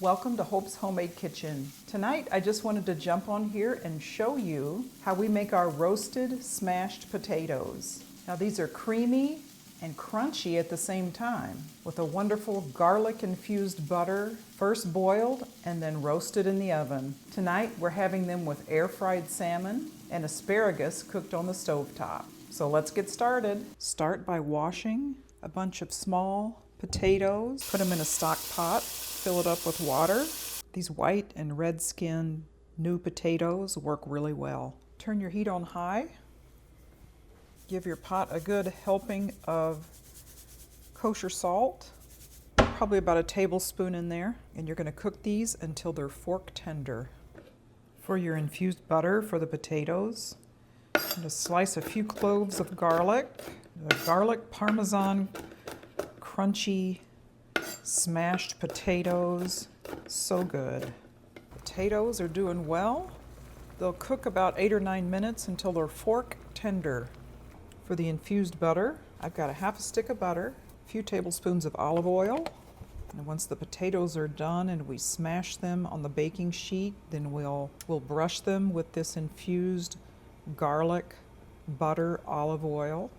Welcome to Hope's Homemade Kitchen. Tonight I just wanted to jump on here and show you how we make our roasted smashed potatoes. Now these are creamy and crunchy at the same time with a wonderful garlic infused butter, first boiled and then roasted in the oven. Tonight we're having them with air fried salmon and asparagus cooked on the stovetop. So let's get started. Start by washing a bunch of small potatoes, put them in a stock pot, fill it up with water. These white and red skinned new potatoes work really well. Turn your heat on high. Give your pot a good helping of kosher salt, probably about a tablespoon in there. And you're going to cook these until they're fork tender. For your infused butter for the potatoes, I'm going to slice a few cloves of garlic, the garlic Parmesan crunchy smashed potatoes, so good. Potatoes are doing well. They'll cook about 8 or 9 minutes until they're fork tender. For the infused butter, I've got a half a stick of butter, a few tablespoons of olive oil, and once the potatoes are done and we smash them on the baking sheet, then we'll brush them with this infused garlic, butter, olive oil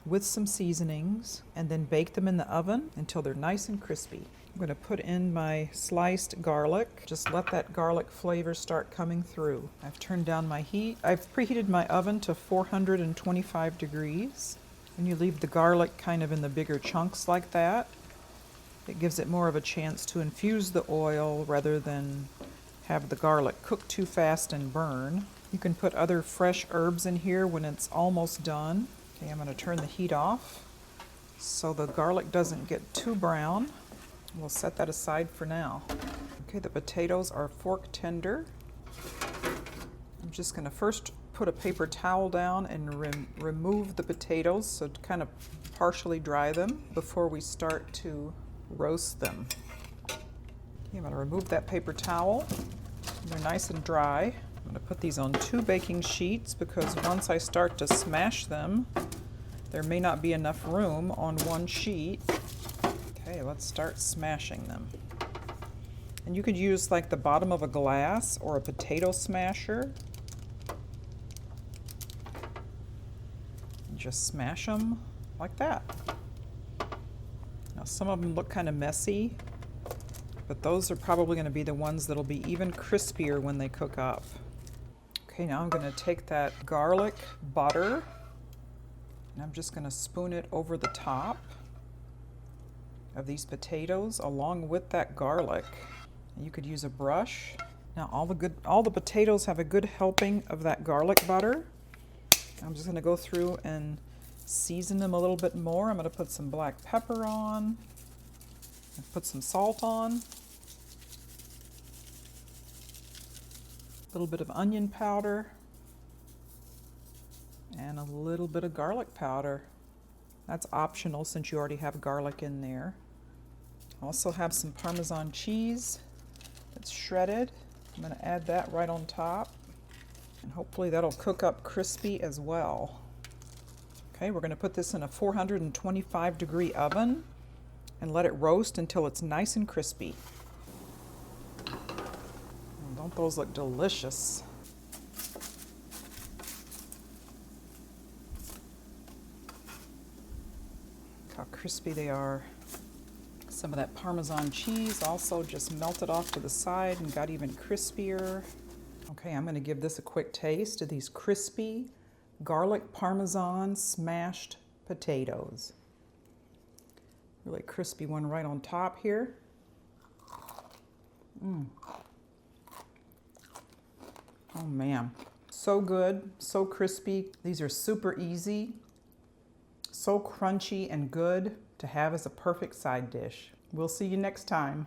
with some seasonings, and then bake them in the oven until they're nice and crispy. I'm going to put in my sliced garlic. Just let that garlic flavor start coming through. I've turned down my heat. I've preheated my oven to 425 degrees. When you leave the garlic kind of in the bigger chunks like that, it gives it more of a chance to infuse the oil rather than have the garlic cook too fast and burn. You can put other fresh herbs in here when it's almost done. Okay, I'm going to turn the heat off so the garlic doesn't get too brown. We'll set that aside for now. Okay, the potatoes are fork tender. I'm just going to first put a paper towel down and remove the potatoes, so to kind of partially dry them before we start to roast them. Okay, I'm going to remove that paper towel. They're nice and dry. I'm going to put these on 2 baking sheets because once I start to smash them, there may not be enough room on one sheet. Okay, let's start smashing them. And you could use like the bottom of a glass or a potato smasher. And just smash them like that. Now some of them look kind of messy, but those are probably going to be the ones that'll be even crispier when they cook up. Okay, now I'm going to take that garlic butter and I'm just going to spoon it over the top of these potatoes along with that garlic. You could use a brush. Now all the potatoes have a good helping of that garlic butter. I'm just going to go through and season them a little bit more. I'm going to put some black pepper on, and put some salt on, a little bit of onion powder, and a little bit of garlic powder. That's optional since you already have garlic in there. I also have some Parmesan cheese that's shredded. I'm going to add that right on top, and hopefully that'll cook up crispy as well. Okay, we're going to put this in a 425 degree oven and let it roast until it's nice and crispy. And don't those look delicious? Look how crispy they are. Some of that Parmesan cheese also just melted off to the side and got even crispier. Okay, I'm going to give this a quick taste of these crispy garlic Parmesan smashed potatoes. Really crispy one right on top here. Oh man, so good, so crispy. These are super easy, so crunchy and good to have as a perfect side dish. We'll see you next time.